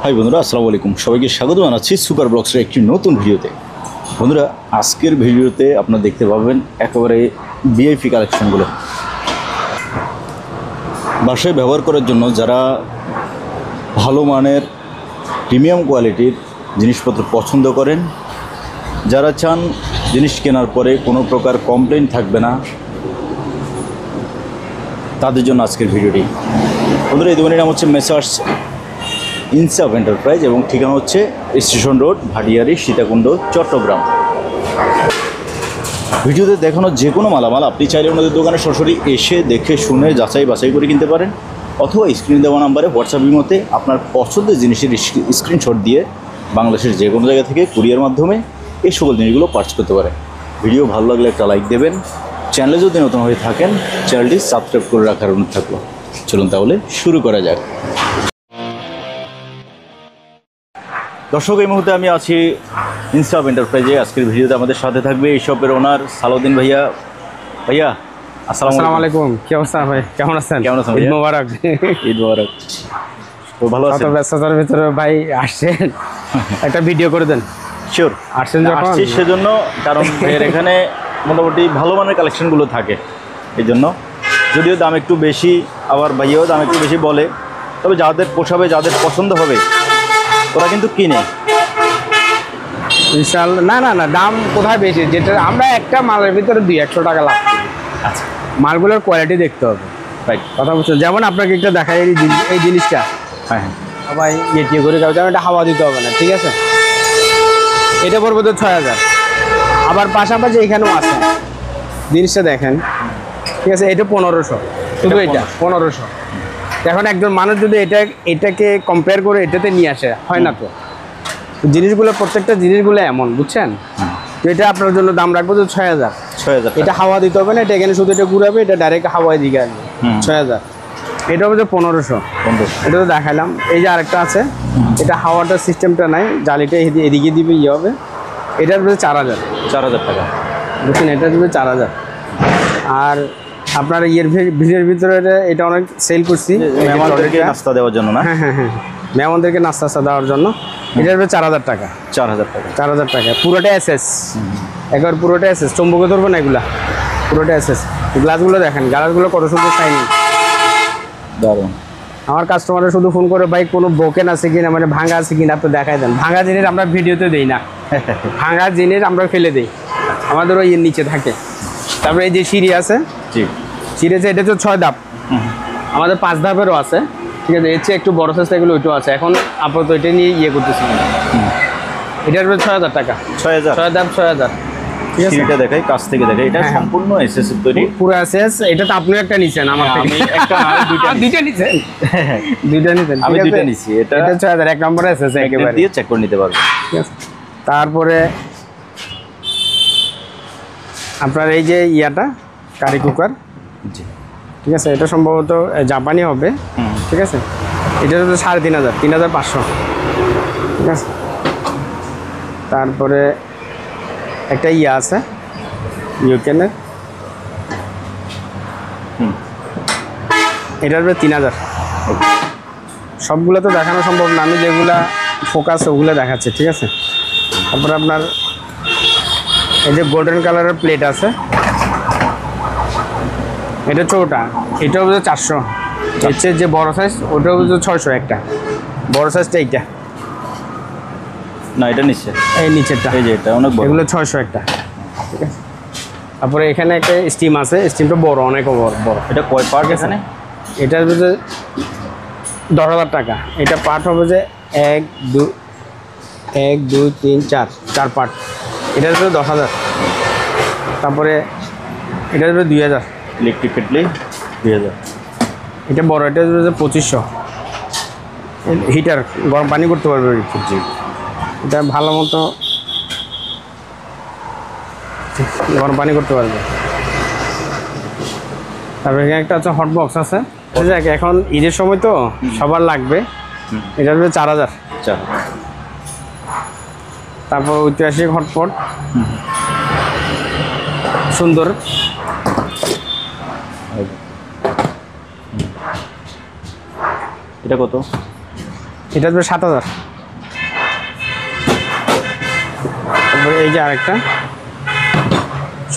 High বন্ধুরা, আসসালামু আলাইকুম। সবাইকে স্বাগত জানাচ্ছি সুপার ব্লগসের একটি নতুন ভিডিওতে। বন্ধুরা, আজকের ভিডিওতে আপনারা দেখতে পাবেন একেবারে ভিআইপি কালেকশনগুলো বাসায় ব্যবহার করার জন্য। যারা ভালো মানের প্রিমিয়াম কোয়ালিটির জিনিসপত্র পছন্দ করেন, যারা চান জিনিস কেনার পরে কোনো প্রকার কমপ্লেইন থাকবে না, তাদের জন্য আজকের ভিডিওটি। বন্ধুরা, এই দোকানের নাম হচ্ছে মেসার্স ইনসাফ এন্টারপ্রাইজ এবং ঠিকানা হচ্ছে স্টেশন রোড, ভাটিয়ারি, সীতাকুণ্ড, চট্টগ্রাম। ভিডিওতে দেখানো যে কোনো মালামাল আপনি চাইলে ওনাদের দোকানে সরাসরি এসে দেখে শুনে যাচাই বাছাই করে কিনতে পারেন, অথবা স্ক্রিন দেওয়া নাম্বারে হোয়াটসঅ্যাপ ইমোতে আপনার পছন্দের জিনিসের স্ক্রিনশট দিয়ে বাংলাদেশের যে কোনো জায়গা থেকে কুরিয়ার মাধ্যমে এই সকল জিনিসগুলো পারচেজ করতে পারেন। ভিডিও ভালো লাগলে একটা লাইক দেবেন। চ্যানেলে যদি নতুন হয়ে থাকেন চ্যানেলটি সাবস্ক্রাইব করে রাখার অনুরোধ থাকলো। চলুন তাহলে শুরু করা যাক। দর্শক, এই মুহূর্তে আমি আছি ইনসাফ এন্টারপ্রাইজে। আজকের ভিডিওতে আমাদের সাথে থাকবে এই শপের ওনার সালাউদ্দিন ভাইয়া। ভাইয়া আসসালামু আলাইকুম। কি অবস্থা ভাই, কেমন আছেন? কেমন আছেন? ঈদ মোবারক। ঈদ মোবারক। তো ভালো আছেন? ব্যস্ততার ভিতরে ভাই আসছেন, একটা ভিডিও করে দেন। শিওর, আসছেন যখন আসছি সেজন্য, কারণ এর এখানে মোটামুটি ভালো মানের কালেকশনগুলো থাকে, এই জন্য। যদিও দাম একটু বেশি, আবার ভাইয়াও দাম একটু বেশি বলে, তবে যাদের পোষাবে, যাদের পছন্দ হবে ওরা কিন্তু কিনে। ইনশাআল্লাহ। না না না, দাম কোথায় বেশি? যেটা আমরা একটা মালের ভিতরে 200 টাকা লাভ করি। আচ্ছা, মালগুলোর কোয়ালিটি দেখতে হবে। রাইট, কথা বলছেন। যেমন আপনাকে একটা দেখাই, এই জিনিসটা হ্যাঁ হ্যাঁ, সবাই ইয়ে করে খাবে, যেমন এটা হাওয়া দিতে হবে না, ঠিক আছে? এটা পড়বে তো 6000। আবার পাশাপাশি এখানেও আছে, জিনিসটা দেখেন, ঠিক আছে? এটা 1500, শুধু এটা 1500। এখন একজন মানুষ যদি এটাকে কম্পেয়ার করে এটাতে নিয়ে আসে, হয় না তো। জিনিসগুলো, প্রত্যেকটা জিনিসগুলো এমন, বুঝছেন? এটা আপনার জন্য দাম রাখবো তো 6000। এটা হাওয়া দিতে হবে না, এটা এখানে শুধু এটা ঘুরাবে, এটা ডাইরেক্ট হাওয়ায় দিকে আসবে। 6000। এটা হচ্ছে 1500। এটা তো দেখালাম। এই যে আরেকটা আছে, এটা হাওয়াটার সিস্টেমটা নাই, জালিটা এদিকে দিবে, ইয়ে হবে। এটার হচ্ছে 4000 টাকা। বুঝছেন? এটা হচ্ছে 4000। আর আপনার ভিড়ের ভিতরে এটা অনেক সেল করছি মেহমানদেরকে নাস্তা দেওয়ার জন্য না? হ্যাঁ হ্যাঁ হ্যাঁ, মেহমানদেরকে নাস্তা দেওয়ার জন্য। এটা হচ্ছে 4000 টাকা। 4000 টাকা পুরোটা এসএস, একবার পুরোটা এসএস। চম্বুকে ধরবো না এগুলা, পুরোটা এসএস। গ্লাসগুলো দেখেন, গ্লাসগুলো কত সুন্দর শাইনিং, দারুণ। আমার কাস্টমাররা শুধু ফোন করে, ভাই কোনো বোকেন আছে কিনা, মানে ভাঙা আছে কিনা আপনি দেখাই দেন। ভাঙা জিনিস আমরা ভিডিওতে দিই না, ভাঙা জিনিস আমরা ফেলে দিই, আমাদের ওই নিচে থাকে। তারপরে এই যে সিঁড়ি আছে, সিঁড়ি আছে, এটা হচ্ছে 6 ধাপ, আমাদের 5 ধাপেরও আছে, ঠিক আছে? এর চেয়ে একটু বড় সাইজ এগুলো ওইটাও আছে। এখন আপাতত এটা নিয়ে ইয়ে করতেছি। এটার 6000 টাকা। 6 ধাপ 6000। ঠিক আছে, এটা দেখাই, কাছ থেকে দেখাই। এটা সম্পূর্ণ এসএস তৈরি, পুরো এসএস। এটা তো আপনিও একটা নিছেন, আমার থেকে। আমি একটা না, দুইটা নিছেন। দুইটা নিছেন, আমি দুইটা নিছি। এটা 6000, এক নম্বর এসএস, একেবারে দিয়ে চেক করে নিতে পারবেন। ঠিক আছে। তারপরে আপনার এই যে ইয়াটা, কারি কুকার, জি, ঠিক আছে? এটা সম্ভবত জাপানি হবে, ঠিক আছে? এটা হচ্ছে 3500, 3500, ঠিক আছে? তারপরে একটা ইয়ে আছে ইউকেনের, এটার 3000। সবগুলো তো দেখানো সম্ভব না, আমি যেগুলা ফোকাস ওগুলো দেখাচ্ছি, ঠিক আছে? তারপরে আপনার এই যে গোল্ডেন কালারের প্লেট আছে, এটা ছোটা, এটা হচ্ছে 400। হচ্ছে যে বড় সাইজ, ওটা হচ্ছে 600 একটা, বড় সাইজটা এইটা না, এটা নিচে, এই নিচেরটা, এই যে এটা অনেক বড়, এগুলো 600 একটা, ঠিক আছে? তারপরে এখানে একটা স্টিম আছে, স্টিমটা বড়, অনেক বড়। এটা কয় পার্ট এখানে? এটা হচ্ছে 10,000 টাকা। এটা পার্ট হবে যে 1 2 3 4 পার্ট। এটা হচ্ছে 10,000। তারপরে এটা হচ্ছে 2000। Electric kettle 2000। এটা বড়, এটা হচ্ছে 2500। হিটার, গরম পানি করতে পারবে। জি, এটা ভালো মতো গরম পানি করতে পারবে। তারপরে এখানে একটা আছে হট বক্স আছে। এখন ঈদের সময় তো সবার লাগবে। এটা হচ্ছে 4000। তারপর ঐতিহাসিক হটপট, সুন্দর। এটা কত? এটা আসবে 7000। তারপরে এই যে আরেকটা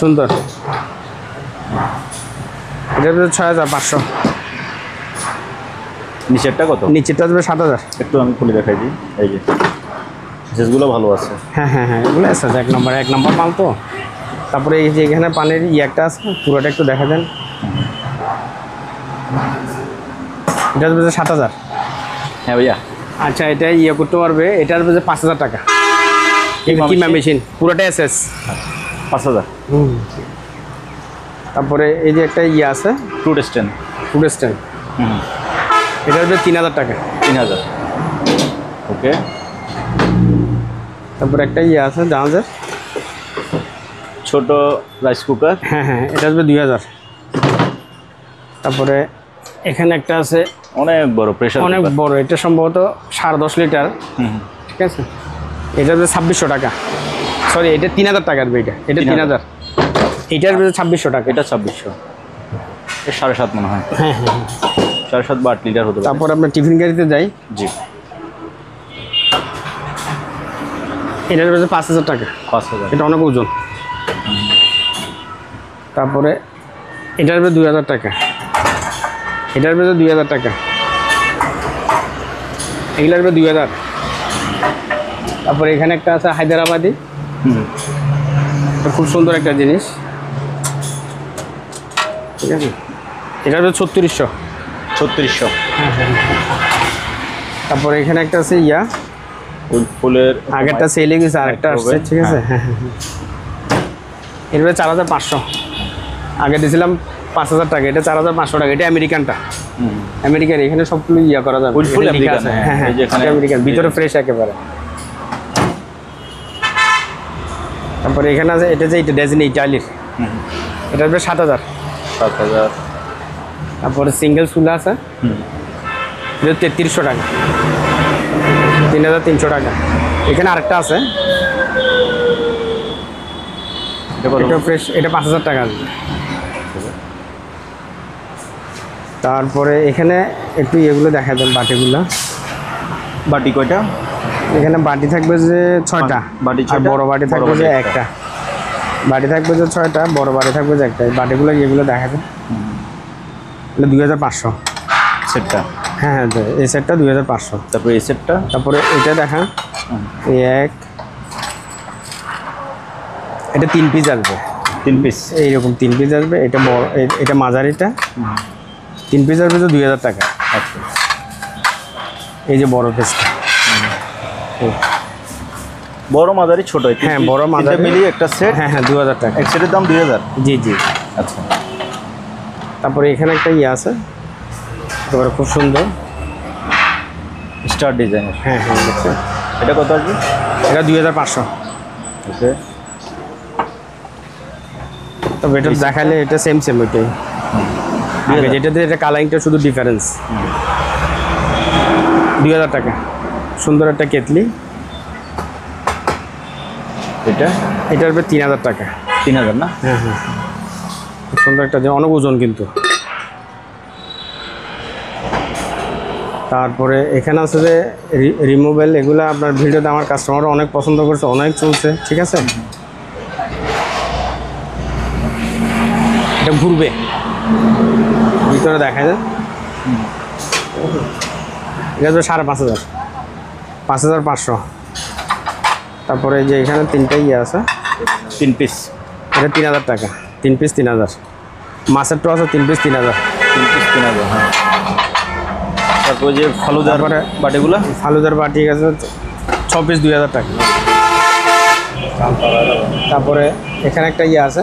সুন্দর, এটা আসবে 6500। নিচেরটা কত? নিচেরটা আসবে 7000। একটু আমি খুলে দেখাই দিই। এই যে ড্রেসগুলো ভালো আছে। হ্যাঁ হ্যাঁ হ্যাঁ, এগুলো আছে এক নম্বর মাল তো। তারপরে এই যে এখানে পানের একটা আছে, পুরোটা একটু দেখা দেন। এটা আসবে 7000। হ্যাঁ ভাইয়া। আচ্ছা, এটা করতে পারবে, এটা আসবে 5000 টাকা। কিমা মেশিন পুরোটা এসএস। 5000। তারপরে এই যে একটা আছে ফ্রুট স্ট্যান্ড। এটা আসবে 3000 টাকা। 3000। ওকে। তারপরে একটা আছে জাহাজের ছোট রাইস কুকার। হ্যাঁ হ্যাঁ, এটা আসবে 2000। তারপরে এখানে একটা আছে অনেক বড় প্রেসার, অনেক বড়, এটা সম্ভবত 10.5 লিটার। ঠিক আছে, এটা আসবে 2600 টাকা। সরি, এটা 3000 টাকা আসবে। এটা 3000। এটা আসবে 2600 টাকা। এটা 2600। 7.5 মনে হয়। হ্যাঁ হ্যাঁ, 7.5 বা 8 লিটার হতে পারে। তারপর আমরা টিফিন গাড়িতে যাই। জি। এটা আসবে 5000 টাকা। 5000। এটা অনেক ওজন। তারপরে এটা আসবে 2000 টাকা। এটা আসবে 2000 টাকা। এগুলো আসবে 2000। তারপরে এখানে একটা আছে হায়দ্রাবাদি, খুব সুন্দর একটা জিনিস। ঠিক আছে, এটা আসবে 3600। 3600। হ্যাঁ হ্যাঁ। তারপরে এখানে একটা আছে ফুলের আগেরটা সেলে গেছে, আরেকটা আসছে। ঠিক আছে, হ্যাঁ হ্যাঁ হ্যাঁ। এটা 4500। আগে দিয়েছিলাম 5000 টাকা, এটা 4500 টাকা। এটা আমেরিকানটা, আমেরিকান। এখানে সবগুলো করা যাবে। ফুল আমেরিকান। আমেরিকান। হ্যাঁ হ্যাঁ, এটা আমেরিকান, ভিতরে ফ্রেশ একেবারে। তারপরে এখানে আছে এটা যে ডেজনি ইটালির, এটা আসবে 7000। 7000। তারপরে সিঙ্গেল চুলা আছে, এটা 3300 টাকা। 3300 টাকা। এখানে আরেকটা আছে, এটা ফ্রেশ, এটা 5000 টাকা আসবে। তারপরে এখানে একটু এগুলো দেখা দেন, বাটিগুলো। বাটি কয়টা? এখানে বাটি থাকবে যে 6টা, বাটি আর 6টা, বড় বাটি থাকবে যে একটা। বাটি থাকবে যে 6টা, বড় বাটি থাকবে যে একটা। বাটিগুলো এগুলো দেখা দেন, এটা 2500 সেটটা। হ্যাঁ হ্যাঁ, এই সেটটা 2500। তারপরে এই সেটটা। তারপরে এটা দেখা, এটা 3 পিস আসবে। 3 পিস। এইরকম 3 পিস আসবে। এটা বড়, এটা মাঝারিটা 3 পিস আসবে তো 2000 টাকা। আচ্ছা। এই যে বড় পিসটা, বড় মাঝারি ছোট। হ্যাঁ, বড় মাঝারি মিলিয়ে একটা সেট। হ্যাঁ হ্যাঁ, 2000 টাকা। এক সেটের দাম 2000। জি জি। আচ্ছা। তারপরে এখানে একটা আছে, একেবারে খুব সুন্দর স্টার ডিজাইনের। হ্যাঁ হ্যাঁ, দেখছেন? এটা কত আসবে? এটা 2500। ওকে। তবে এটা দেখালে এটা সেম ওইটাই। আগে যেটাতে এটা কালারিংটা শুধু ডিফারেন্স। 2000 টাকা। সুন্দর একটা কেতলি। এটা আসবে 3000 টাকা। 3000 না? হ্যাঁ হ্যাঁ, খুব সুন্দর একটা, যে অনেক ওজন কিন্তু। তারপরে এখানে আছে যে রিমুভেল, এগুলো আপনার ভিডিওতে আমার কাস্টমাররা অনেক পছন্দ করছে, অনেক চলছে। ঠিক আছে, এটা ঘুরবে, ভিতরে দেখা যায়। এটা আসবে 5500, 5500। তারপরে যে এখানে 3টা আছে, 3 পিস। এটা 3000 টাকা। 3 পিস 3000। মাছের টো আছে 3 পিস 3000। 3 পিস 3000। হ্যাঁ। তারপরে যে ফালুদার বাটিগুলো, ফালুদার বাটি আছে 6 পিস 2000 টাকা। তারপরে এখানে একটা আছে,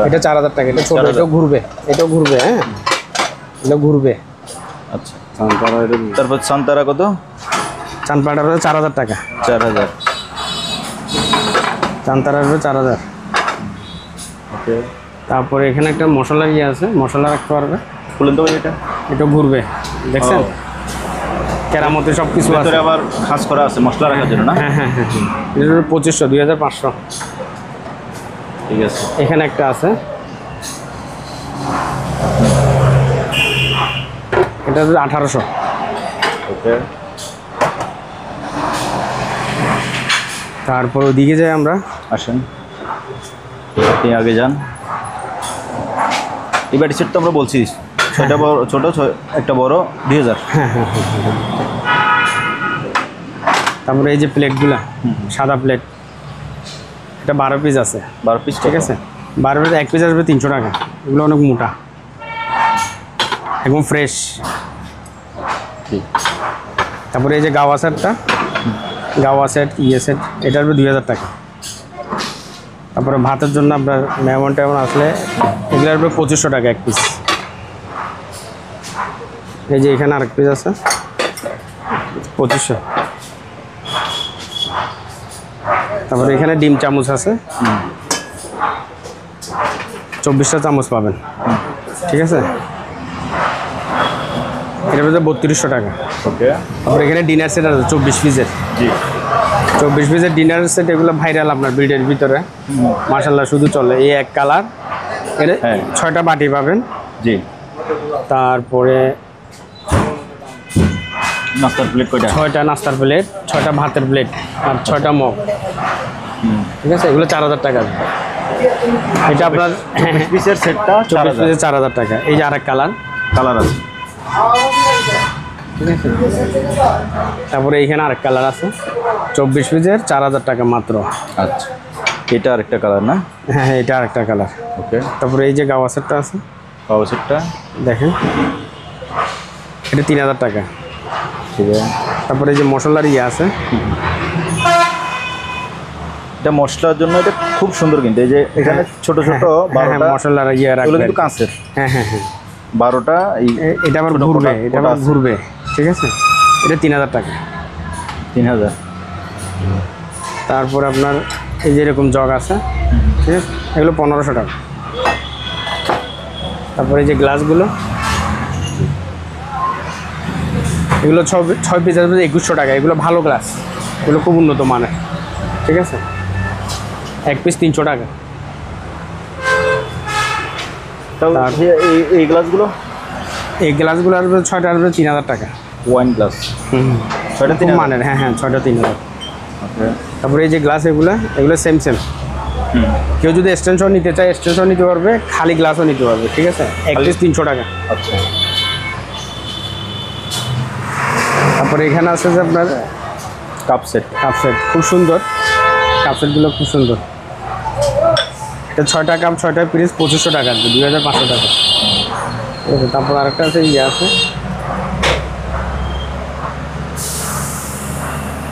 এটা 4000 টাকা। এটা ছোট, এটাও ঘুরবে, এটাও ঘুরবে। হ্যাঁ, এটা ঘুরবে। আচ্ছা। তারপর সান্তারা কত? চানপাটা 4000 টাকা। 4000। চান্তারা 4000। ওকে। তারপরে এখানে একটা মশলা আছে, মশলা রাখতে পারবে। বলুন তো এটা। এটা ঘুরবে, দেখছেন? কেরামতে সব কিছু আছে। ভিতরে আবার খাস করা আছে মশলা রাখার জন্য না? হ্যাঁ হ্যাঁ হ্যাঁ। এটা 2500, 2500। ঠিক আছে। এখানে একটা আছে, এটা 1800। ওকে। তারপর ওদিকে যাই আমরা। আসেন, আপনি আগে যান। এই ব্যাটারি সেট তো আমরা বলছি 6টা বড়, ছোটো একটা বড় 2000। হ্যাঁ হ্যাঁ হ্যাঁ হ্যাঁ। তারপরে এই যে প্লেটগুলা, সাদা প্লেট, এটা 12 পিস আছে। 12 পিস, ঠিক আছে, 12 পিস 1 পিস আসবে 300 টাকা। এগুলো অনেক মোটা, একদম ফ্রেশ। ঠিক। তারপরে এই যে গাওয়া সেটটা, গাওয়া সেট, ইয়ে সেট, এটা আসবে 2000 টাকা। তারপরে ভাতের জন্য আপনার মেহমান টেমন আসলে এগুলো আসবে 2500 টাকা 1 পিস। এই যে এখানে আরেক পিস আছে 2500। তারপরে এখানে ডিম চামচ আছে, 24টা চামচ পাবেন। ঠিক আছে, এটা হচ্ছে 3200 টাকা। ওকে। তারপরে এখানে ডিনার সেট আছে 24 পিসের। জি। 24 পিসের ডিনার সেট, এগুলো ভাইরাল আপনার ব্রিডের ভিতরে, মাশাল্লাহ শুধু চলে। এই এক কালার, এর হ্যাঁ। 6টা বাটি পাবেন। জি। তারপরে নাস্তার প্লেট কয়টা? 6টা নাস্তার প্লেট, 6টা ভাতের প্লেট, আর 6টা মগ। ঠিক আছে, এগুলো 4000 টাকা। এটা আপনার 24 পিসের সেটটা 24 4000 পিসের 4000 টাকা। এই যে আরেক কালার, কালার আছে। ঠিক আছে। তারপরে এইখানে আরেক কালার আছে 24 পিসের 4000 টাকা মাত্র। আচ্ছা, এটা আরেকটা কালার না? হ্যাঁ হ্যাঁ, এটা আরেকটা কালার। ওকে। তারপরে এই যে গাওয়া সেটটা আছে, পাওয়ার সেটটা দেখেন, এটা 3000 টাকা। ঠিক আছে। তারপরে এই যে মশলার ইয়ে আছে, এটা মশলার জন্য এটা খুব সুন্দর, কিন্তু এই যে এখানে ছোট ছোট হ্যাঁ হ্যাঁ, 12টা মশলার ইয়ে এগুলো রাখবেন। কিন্তু কাঁচের। হ্যাঁ হ্যাঁ হ্যাঁ, 12টা এই এটা আবার ছোট ঘুরবে, কোটা- এটা কোটা আবার আছে। ঘুরবে। ঠিক আছে, এটা 3000 টাকা। 3000। তারপর আপনার এই যে এরকম জগ আছে, ঠিক আছে, এগুলো 1500 টাকা। তারপরে এই যে গ্লাসগুলো, এগুলো 6 পিস আসবে 2100 টাকা। এগুলো ভালো গ্লাস, এগুলো খুব উন্নত মানের। ঠিক আছে, 1 পিস 300 টাকা। তাহলে এই গ্লাসগুলো, এই গ্লাসগুলো আসবে 6টা আসবে 3000 টাকা। ওয়াইন গ্লাস হুম, 6টা খুব 3000। মানের। হ্যাঁ হ্যাঁ, 6টা 3000। ওকে। তারপরে এই যে গ্লাস, এগুলো সেম সেম। কেউ যদি এক্সটেনশন নিতে চায় এক্সটেনশন নিতে পারবে, খালি গ্লাসও নিতে পারবে। ঠিক আছে, 1 পিস 300 টাকা। আচ্ছা। তারপরে এখানে আছে যে আপনার কাপ সেট। কাপ সেট, খুব সুন্দর। কাপ সেটগুলো খুব সুন্দর। এটা 6টা কাপ, 6টা পিস 2500 টাকা, 2500 টাকা। ঠিক আছে, তারপর আরেকটা আছে, ইয়ে আছে,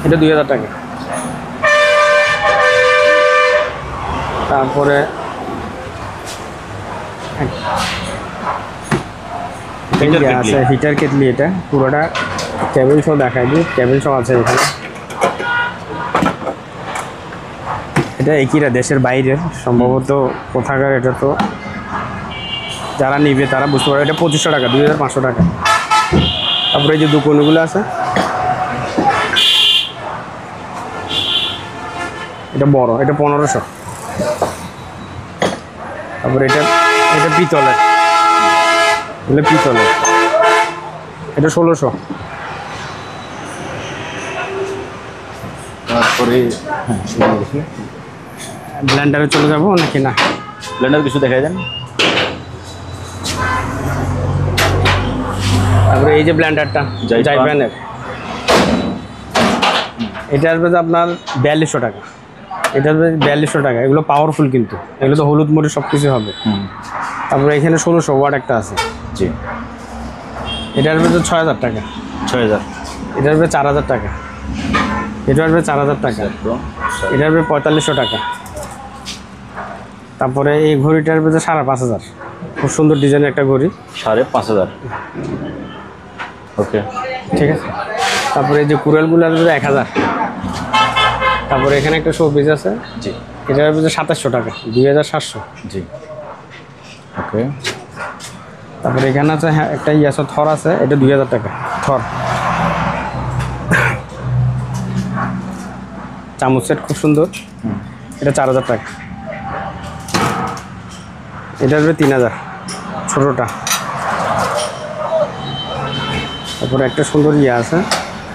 এটা 2000 টাকা। তারপরে Heater ইয়ে কেটলি। আছে, হিটার কেটলি। এটা পুরোটা কেবল সহ দেখাই দিই, কেবল সহ আছে এখানে। এটা একইরা, দেশের বাইরের সম্ভবত কোথাকার। এটা তো যারা নিবে তারা বুঝতে পারবে। এটা 2500 টাকা, 2500 টাকা। তারপরে এই যে দোকানগুলো আছে, এটা বড়, এটা 1500। তারপরে এটা পিতলের, এগুলো পিতলের, এটা 1600। তারপরে ব্লেন্ডারে চলে যাবো নাকি না? ব্লেন্ডার কিছু দেখাই দেন। তারপরে এই যে ব্লেন্ডারটা জাইপান। জাইপানের, এটা আসবে যে আপনার 4200 টাকা। এটা আসবে 4200 টাকা। এগুলো পাওয়ারফুল, কিন্তু এগুলো তো হলুদ মরিচ সব কিছু হবে। তারপরে এখানে 1600 ওয়াট একটা আছে। জি। এটা আসবে যে 6000 টাকা। 6000। এটা আসবে 4000 টাকা। এটা আসবে 4000 টাকা। এটা আসবে 4500 টাকা। তারপরে এই ঘড়িটা আসবে যে 5500। খুব সুন্দর ডিজাইনের একটা ঘড়ি। 5500। ওকে। ঠিক আছে। তারপরে এই যে কুড়ালগুলো আসবে 1000। তারপরে এখানে একটা শোপিস আছে, জি। এটা আসবে যে 2700 টাকা, 2700। জি। ওকে। তারপরে এখানে আছে একটা ইয়াস থর আছে, এটা 2000 টাকা থর। চামচ সেট খুব সুন্দর, এটা 4000 টাকা। এটা আসবে 3000 ছোটোটা। তারপরে একটা সুন্দর ইয়ে আছে,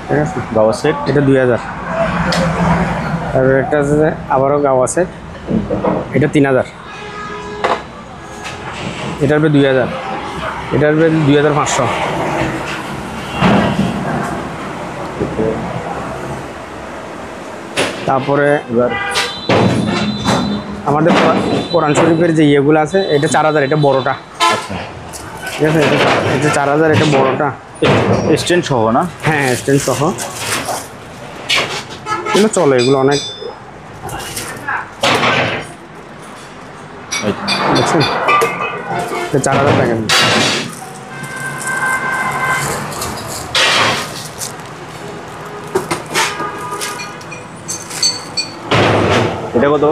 ঠিক আছে, গাওয়া সেট, এটা 2000। আর একটা আছে যে আবারও গাও আছে, এটা 3000, এটার উপরে 2000, এটার উপরে 2500। তারপরে এবার আমাদের কোরআন শরীফের যে ইয়েগুলো আছে, এটা 4000, এটা বড়টা, আচ্ছা, ঠিক আছে, এটা 4000, এটা বড়টা। স্ট্যান্ড সহ না? হ্যাঁ, স্ট্যান্ড সহ, এগুলো চলে, এগুলো অনেক, এই দেখছেন, এটা 4000 টাকা। এটা কত?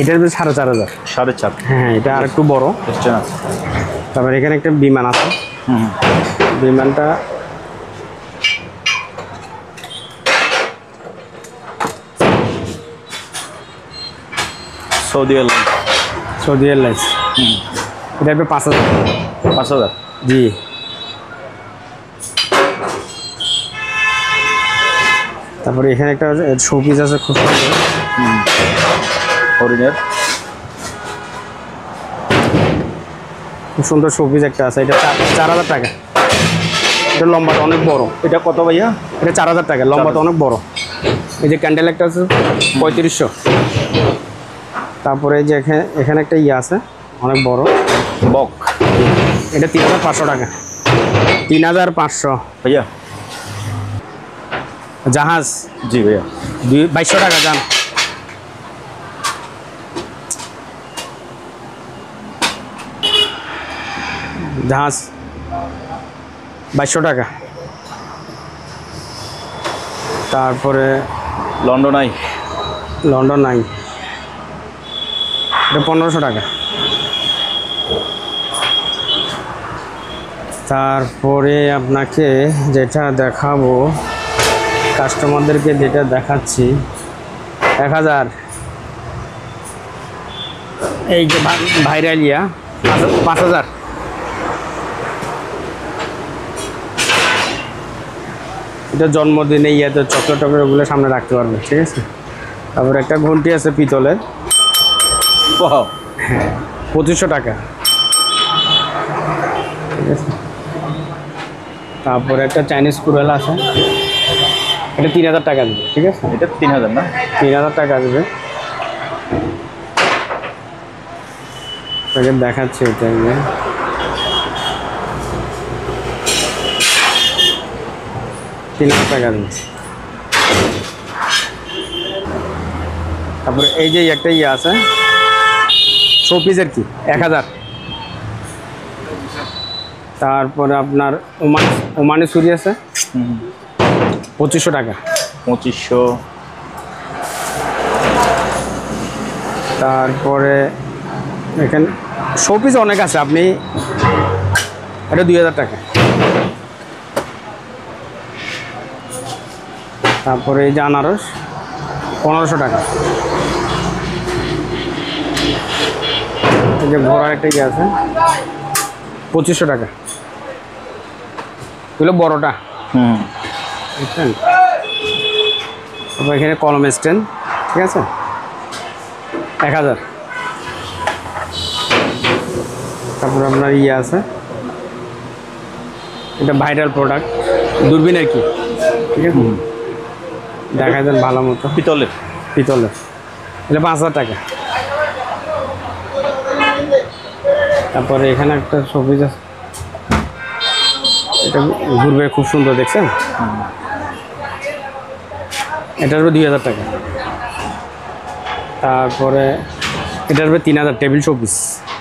এটার বেশ 4500। 4.5 হ্যাঁ, এটা আর একটু বড়। স্ট্যান্ড আছে। তারপরে এখানে একটা বিমান আছে, হুম, বিমানটা সৌদি এয়ারলাইন্স। সৌদি এয়ারলাইন্স, এটা একটু 5000। 5000। জি। তারপরে এখানে একটা শোপিস আছে খুব সুন্দর, হরিণের। খুব সুন্দর শোপিস একটা আছে, এটা 4000 টাকা। এটা লম্বাটা অনেক বড়। এটা কত ভাইয়া? এটা 4000 টাকা, লম্বাটা অনেক বড়। এই যে ক্যান্ডেল একটা আছে 3500। তারপরে এই যে এখানে একটা ইয়ে আছে অনেক বড়, বক। এটা 3500 টাকা। 3500। ভাইয়া জাহাজ জি ভাইয়া 2200 টাকা যান। জাহাজ 2200 টাকা। তারপরে লন্ডন আই। লন্ডন নাই, এটা 1500 টাকা। তারপরে আপনাকে যেটা দেখাবো, কাস্টমারদেরকে যেটা দেখাচ্ছি, 1000, এই যে ভাইরাল ইয়া 5000। এটা জন্মদিনে ইয়াতে চকলেট টকলেট ওগুলো সামনে রাখতে পারবে, ঠিক আছে। তারপরে একটা ঘন্টি আছে পিতলের, ওয়াও 2500 টাকা, ঠিক আছে। তারপরে একটা চাইনিজ কুড়াল আছে, এটা 3000 টাকা দেবে, ঠিক আছে। এটা 3000 না? 3000 টাকা দেবে। তাকে দেখাচ্ছি এটা নিয়ে, 3000 টাকা দেবে। তারপরে এই যে একটা ইয়ে আছে শোপিসের কি 1000। তারপরে আপনার ওমানি ছুরি আছে 2500 টাকা। 2500। তারপরে এখানে শোপিস অনেক আছে, আপনি এটা 2000 টাকা। তারপরে এই যে আনারস 1500 টাকা। এই যে ঘোড়ার একটা ইয়ে আছে 2500 টাকা, এগুলো বড়টা, বুঝছেন। তারপর এখানে কলম স্ট্যান্ড, ঠিক আছে, 1000। তারপর আপনার ইয়ে আছে, এটা ভাইরাল প্রোডাক্ট, দূরবীন আর কি, ঠিক আছে, দেখা যান ভালো মতো, পিতলের। পিতলের, এটা 5000 টাকা। তারপরে এখানে একটা শোপিস আছে, এটা ঘুরবে খুব সুন্দর, দেখছেন, এটার উপরে 2000 টাকা। তারপরে এটার উপরে 3000, টেবিল শোপিস।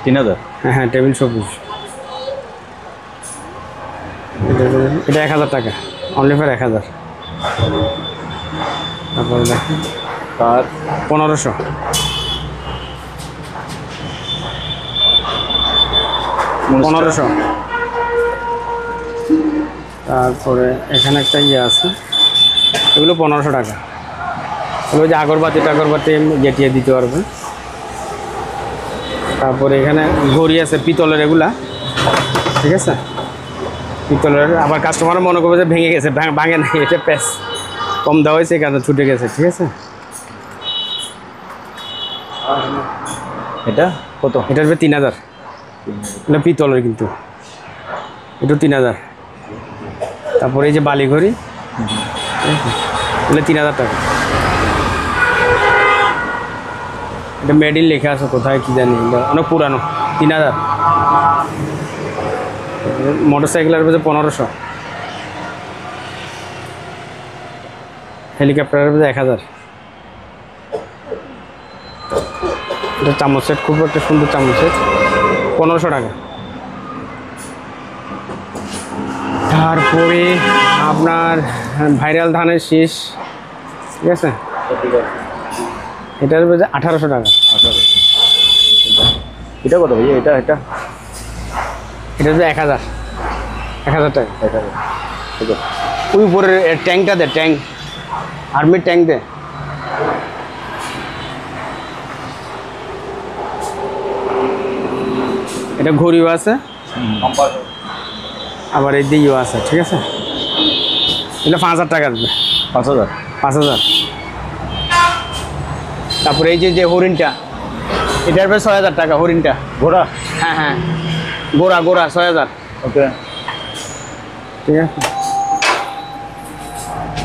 3000? হ্যাঁ হ্যাঁ, টেবিল শোপিস, এটা 1000 টাকা, অনলি ফর 1000। তারপরে দেখেন আর 1500। তারপরে এখানে একটা ইয়ে আছে, এগুলো 1500 টাকা। এগুলো যে আগরবাতি টাগরবাতি জেটিয়ে দিতে পারবে। তারপরে এখানে ঘড়ি আছে পিতলের, এগুলা, ঠিক আছে, পিতলের। আবার কাস্টমার মনে করবে যে ভেঙে গেছে, ভাঙে নাই, এটা প্যাস, কম দেওয়া হয়েছে কেন ছুটে গেছে, ঠিক আছে। এটা কত? এটা আসবে 3000, এটা পিতলের কিন্তু, এটা 3000। তারপরে এই যে বালি ঘড়ি, এটা 3000 টাকা। এটা মেড ইন লেখা আছে কোথায় কি জানি, এটা অনেক পুরানো, 3000। মোটর সাইকেলের বাজে 1500, হেলিকপ্টারের বাজে 1000। এটা চামচ সেট, খুব একটা সুন্দর চামচ সেট, 1500 টাকা। তারপরে আপনার ভাইরাল ধানের শীষ, ঠিক আছে, এটার বাজে 1800 টাকা। এটা কত ভাইয়া? এটা এটা হচ্ছে 1000 টাকা। এটা ওই উপরের ট্যাঙ্কটা দে, ট্যাঙ্ক, আর্মির ট্যাঙ্ক দে। এটা ঘড়িও আছে, আবার এই দিয়েও আছে, ঠিক আছে। এটা 5000 টাকা আসবে, 5000। 5000। তারপরে এই যে হরিণটা, এটার বেশ 6000 টাকা হরিণটা। ঘোড়া? হ্যাঁ হ্যাঁ, গোড়া 6000, ওকে, ঠিক আছে।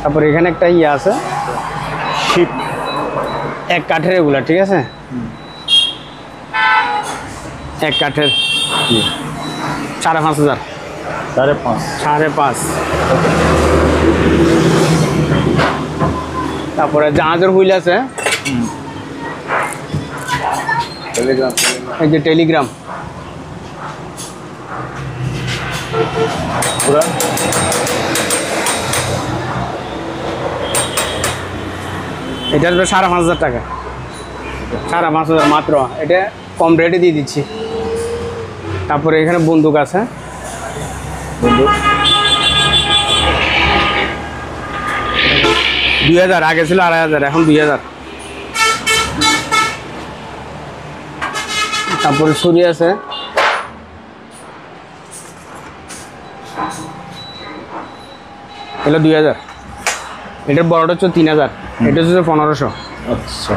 তারপরে এখানে একটা ইয়ে আছে, শিপ, এক কাঠের এগুলা, ঠিক আছে, এক কাঠের 5500, 5.5। 5.5। তারপরে জাহাজের হুইল আছে, এই যে টেলিগ্রাম, পুরা এটা আসবে 5500 টাকা, 5500 মাত্র, এটা কম রেটে দিয়ে দিচ্ছি। তারপরে এখানে বন্দুক আছে, বন্ধু 2000, আগে ছিল 2500, এখন 2000। তারপরে ছুরি আছে, এগুলো 2000। এটার বড়টা হচ্ছে 3000, এটা হচ্ছে 1500। আচ্ছা,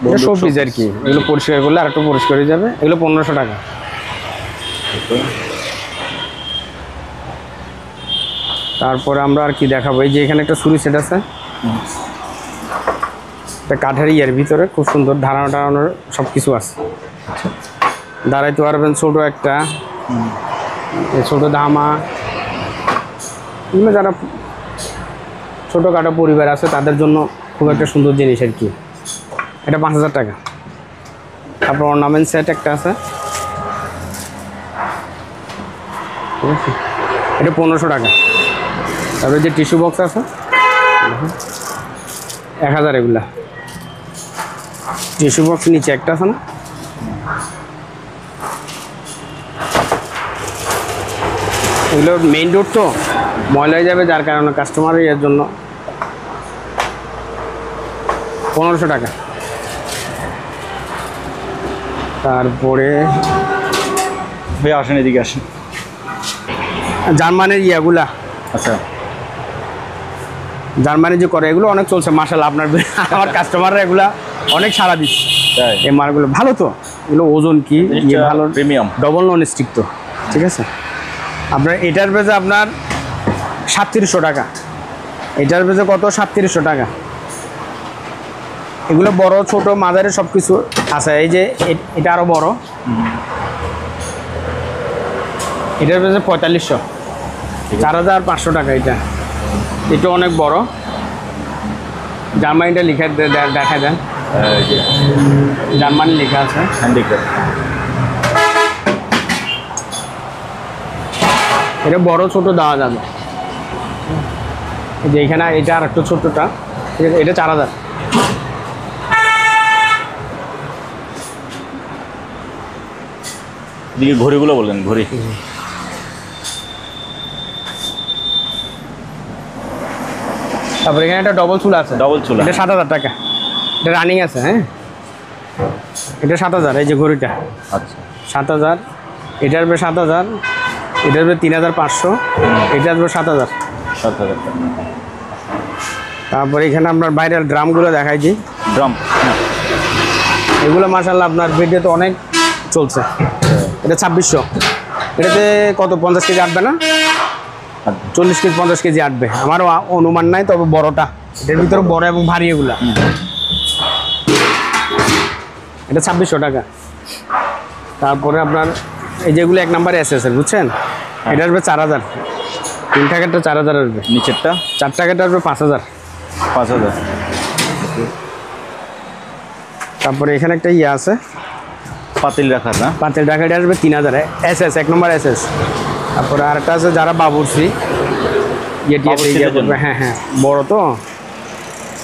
এটা শোপিস আর কি, এগুলো পরিষ্কার করলে আর একটু পরিষ্কার হয়ে যাবে। এগুলো 1500 টাকা। তারপরে আমরা আর কি দেখাবো, এই যে এখানে একটা ছুরি সেট আছে, একটা কাঠের ইয়ের ভিতরে খুব সুন্দর ধারণার সব কিছু আছে, দাঁড়াইতে পারবেন। ছোটো একটা ছোটো ধামা, এগুলো যারা ছোটোখাটো পরিবার আছে তাদের জন্য খুব একটা সুন্দর জিনিস আর কি। এটা 5000 টাকা। তারপর অর্নামেন্ট সেট একটা আছে, ঠিক আছে, এটা 1500 টাকা। তারপরে যে টিস্যু বক্স আছে 1000, এগুলা টিস্যু বক্স নিচে একটা আছে না, এগুলো মেইন ডোর তো ময়লা হয়ে যাবে, যার কারণে কাস্টমার এর জন্য 1500 টাকা। তারপরে ভাইয়া আসেন, এদিকে আসেন। জার্মানির ইয়াগুলা, আচ্ছা, জার্মানি যে করে এগুলো অনেক চলছে মাশাআল্লাহ। আপনার আমার কাস্টমাররা এগুলা অনেক সাড়া দিচ্ছে। তাই? এই মালগুলো ভালো তো, এগুলো ওজন কি ইয়ে ভালো, প্রিমিয়াম, ডবল নন স্টিক তো, ঠিক আছে। আপনার এটার বেজে আপনার 3700 টাকা, এটার বেজে কত 3700 টাকা। এগুলো বড় ছোট মাঝারি সব কিছু আছে। এই যে এটা আরও বড়, এটার বেজে 4500, 4500 টাকা। এটা অনেক বড়, জার্মানিটা লিখে দেখা দেন, জার্মানি লেখা আছে, হ্যান্ডিক্রাফট। এটা বড় ছোট দেওয়া যাবে। এই যে এখানে এটা আর একটু ছোটটা, ঠিক আছে, এটা 4000। এদিকে ঘড়িগুলো বললেন, ঘড়ি তারপরে এখানে একটা ডবল চুলা আছে, ডবল চুলা, এটা 7000 টাকা, এটা রানিং আছে। হ্যাঁ, এটা 7000, এই যে ঘড়িটা আচ্ছা 7000, এটা আসবে 7000, এটা আসবে 3500, এটা আসবে 7000। 7,000 টাকা। তারপরে এখানে আপনার ভাইরাল ড্রামগুলো দেখাইছি, ড্রাম, হ্যাঁ এগুলো মাশাআল্লাহ আপনার ভিডিওতে অনেক চলছে। এটা 2600, এটাতে কত 50 কেজি আটবে না, 40 কেজি 50 কেজি আটবে, আমারও অনুমান নাই, তবে বড়টা, এটার ভিতরে বড় এবং ভারী এগুলা। এটা 2600 টাকা। তারপরে আপনার এই যেগুলো 1 নাম্বার এসএস এর, বুঝছেন, এটা আসবে 4000, 3 টাকাটা 4000 আসবে, নিচেরটা 4 টাকাটা আসবে 5000। 5,000। তারপরে এখানে একটা ইয়ে আছে পাতিল রাখা না, পাঁচের টাকা, এটা আসবে 3000 এসএস, 1 নম্বর এসএস। তারপরে আরেকটা আছে যারা বাবুর্চি, বাবুর্চিদের জন্য। হ্যাঁ হ্যাঁ বড় তো,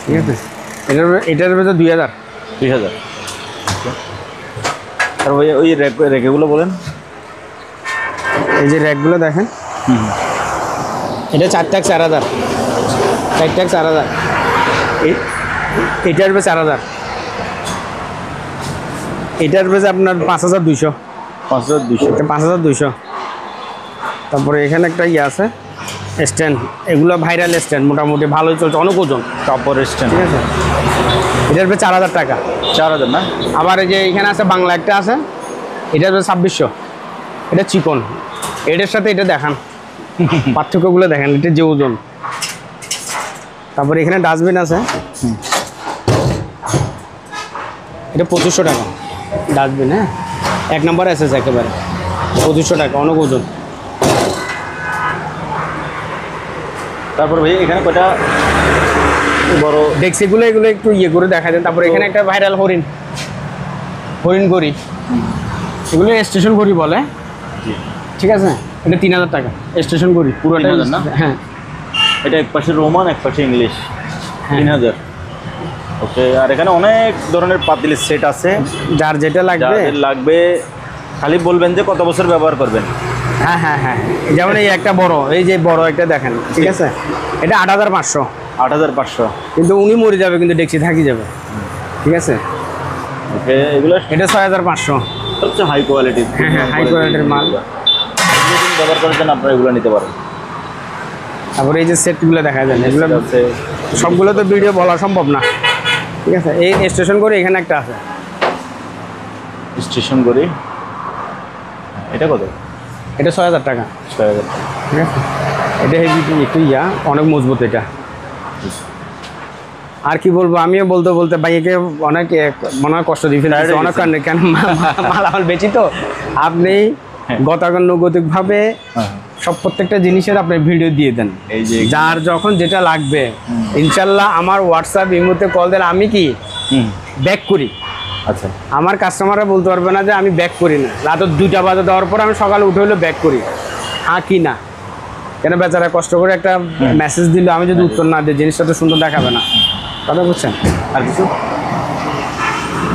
ঠিক আছে, এটার ভেতরে 2000। 2,000। আর ভাই ওই রেকেগুলো বলেন। এই যে র্যাকগুলো দেখেন, এটা 4 টাকা 4000, 4 টাকা 4000, এটা আসবে 4000, এটা আসবে যে আপনার 5200, 5,200। এটা 5200। তারপরে এখানে একটা ইয়ে আছে স্ট্যান্ড, এগুলো ভাইরাল স্ট্যান্ড, মোটামুটি ভালোই চলছে, অনেক ওজন, কাপড় স্ট্যান্ড, ঠিক আছে, এটা আসবে 4000 টাকা। 4,000 না। আবার এই যে এখানে আছে বাংলা একটা আছে, এটা আসবে 2600, এটা চিকন, এটার সাথে এটা দেখান পার্থক্যগুলো দেখেন, এটা যে ওজন। তারপরে এখানে ডাস্টবিন আছে, এটা 2500 টাকা ডাস্টবিন, হ্যাঁ 1 নম্বর এসেছে একেবারে 2500 টাকা, অনেক ওজন। তারপর ভাই এখানে কয়টা বড় ডেক্সিগুলো, এগুলো একটু ইয়ে করে দেখা যায়। তারপরে এখানে একটা ভাইরাল হরিণ, হরিণ ঘড়ি, এগুলো স্টেশন ঘড়ি বলে, ঠিক আছে, এটা 3000 টাকা স্টেশন ঘড়ি পুরোটা, 3000 না? হ্যাঁ এটা এক পাশে রোমান, এক পাশে ইংলিশ, হ্যাঁ। 3000। ওকে। আর এখানে অনেক ধরনের পাতিলের সেট আছে, যার যেটা লাগবে, যাদের লাগবে খালি বলবেন যে কত বছর ব্যবহার করবেন। হ্যাঁ হ্যাঁ হ্যাঁ, যেমন এই একটা বড়, এই যে বড় একটা দেখেন, ঠিক আছে, এটা 8500, 8,500। কিন্তু উনি মরে যাবে কিন্তু ডেক্সি থাকি যাবে, ঠিক আছে। ওকে। এগুলো এটা 6500, সবচেয়ে হাই কোয়ালিটির, হ্যাঁ হ্যাঁ হাই কোয়ালিটির মাল। যেদিন ব্যবহার করার জন্য আপনারা এগুলো নিতে পারেন। তারপরে এই যে সেটগুলো দেখা যায়, এগুলো আছে সবগুলো তো ভিডিও বলা সম্ভব না, ঠিক আছে। এই স্টেশন করে এখানে একটা আছে, স্টেশন করি, এটা কত? এটা 6000 টাকা, 6,000। ঠিক আছে। এটা হেভি একটু ইয়া, অনেক মজবুত এটা। আর কি বলবো, আমিও বলতে বলতে ভাইকে অনেক মনে হয় কষ্ট দিয়ে ফেলতেছি, অনেক কারণে, কেন মালামাল বেশি তো, আপনি গতানুগতিকভাবে সব প্রত্যেকটা জিনিসের আপনি ভিডিও দিয়ে দেন, এই যে যার যখন যেটা লাগবে ইনশাল্লাহ আমার হোয়াটসঅ্যাপ এই মুহূর্তে কল দেন, আমি কি ব্যাক করি। আচ্ছা। আমার কাস্টমাররা বলতে পারবে না যে আমি ব্যাক করি না, রাত 2টা বাজে দেওয়ার পর আমি সকালে উঠে হলেও ব্যাক করি, হ্যাঁ কি না, কেন বেচারা কষ্ট করে একটা মেসেজ দিল, আমি যদি উত্তর না দিই জিনিসটা তো সুন্দর দেখাবে না, কথা বুঝছেন। আর কিছু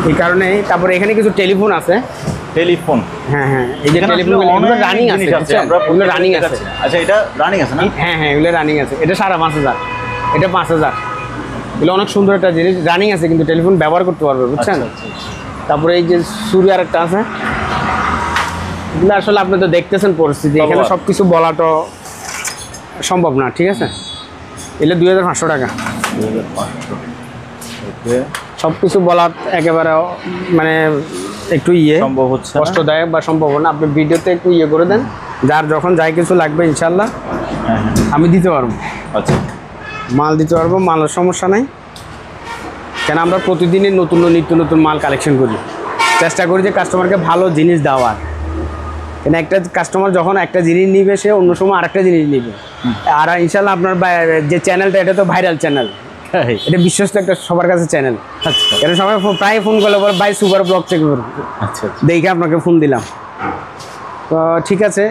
এই কারণেই। তারপরে এখানে কিছু টেলিফোন আছে, টেলিফোন, হ্যাঁ হ্যাঁ, এই যে টেলিফোন রানিং আছে, এগুলো রানিং আছে। আচ্ছা, এটা রানিং আছে না? হ্যাঁ হ্যাঁ এগুলো রানিং আছে, এটা 5,500, এটা 5000, এগুলো অনেক সুন্দর একটা জিনিস, রানিং আছে কিন্তু টেলিফোন ব্যবহার করতে পারবে, বুঝছেন। তারপরে এই যে সূর্য আর একটা আছে, এগুলো আসলে আপনি তো দেখতেছেন পরিস্থিতি, এখানে সব কিছু বলা তো সম্ভব না, ঠিক আছে। এগুলো 2500 টাকা, 2,500। ওকে। সব কিছু বলা একেবারে মানে একটু ইয়ে সম্ভব হচ্ছে না। কষ্টদায়ক বা সম্ভব না, আপনি ভিডিওতে একটু ইয়ে করে দেন, যার যখন যাই কিছু লাগবে ইনশাল্লাহ হ্যাঁ হ্যাঁ। আমি দিতে পারবো, আচ্ছা। মাল দিতে পারবো, মালের সমস্যা নাই। কেন আমরা প্রতিদিনই নতুন নিত্য নতুন মাল কালেকশন করি, চেষ্টা করি যে কাস্টমারকে ভালো জিনিস দেওয়ার। কেন একটা কাস্টমার যখন একটা জিনিস নিবে, সে অন্য সময় আরেকটা জিনিস নিবে। আর ইনশাল্লাহ আপনার যে চ্যানেলটা, এটা তো ভাইরাল চ্যানেল, এটা বিশ্বস্ত একটা সবার কাছে চ্যানেল। আচ্ছা কেন সবাই প্রায় ফোন করলে বলে ভাই সুপার ব্লগ চেক করুন, আচ্ছা। দেখে আপনাকে ফোন দিলাম। তো ঠিক আছে,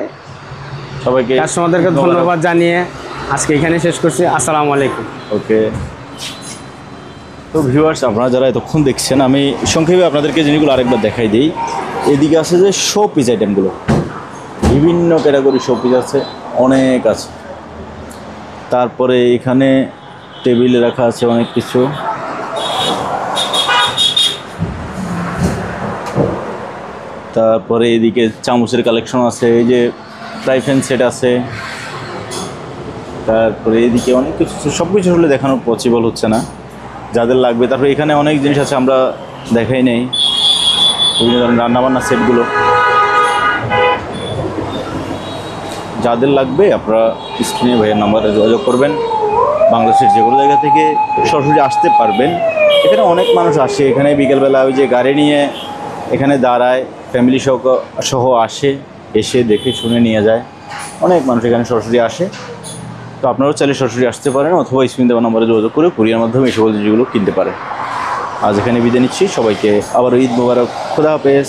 সবাইকে কাস্টমারদেরকে ধন্যবাদ জানিয়ে আজকে এখানে শেষ করছি। আসসালামু আলাইকুম। ওকে। তো ভিউয়ার্স, আপনারা যারা এতক্ষণ দেখছেন, আমি সংক্ষেপে আপনাদেরকে জিনিসগুলো আরেকবার দেখাই দিই। এদিকে আছে যে শো পিস আইটেমগুলো, বিভিন্ন ক্যাটাগরি শো পিস আছে, অনেক আছে। তারপরে এখানে টেবিলে রাখা আছে অনেক কিছু। তারপরে এদিকে চামচের কালেকশন আছে, এই যে ফ্রাই প্যান সেট আছে, তারপরে এদিকে অনেক কিছু, সব কিছু হলে দেখানো পসিবল হচ্ছে না, যাদের লাগবে। তারপরে এখানে অনেক জিনিস আছে আমরা দেখাই নেই, বিভিন্ন ধরনের রান্নাবান্নার সেটগুলো। যাদের লাগবে আপনারা স্ক্রিনে ভাইয়ের নাম্বারে যোগাযোগ করবেন। বাংলাদেশের যে কোনো জায়গা থেকে সরাসরি আসতে পারবেন। এখানে অনেক মানুষ আসে, এখানে বিকেলবেলা ওই যে গাড়ি নিয়ে এখানে দাঁড়ায়, ফ্যামিলি সহ আসে, এসে দেখে শুনে নিয়ে যায়। অনেক মানুষ এখানে সরাসরি আসে। তো আপনারাও চাইলে সরাসরি আসতে পারেন, অথবা স্ক্রিন দেওয়া নম্বরে যোগাযোগ করে কুরিয়ার মাধ্যমে এই সকল জিনিসগুলো কিনতে পারেন। আজ এখানে বিদায় নিচ্ছি, সবাইকে আবারও ঈদ মোবারক, খোদা হাফেজ।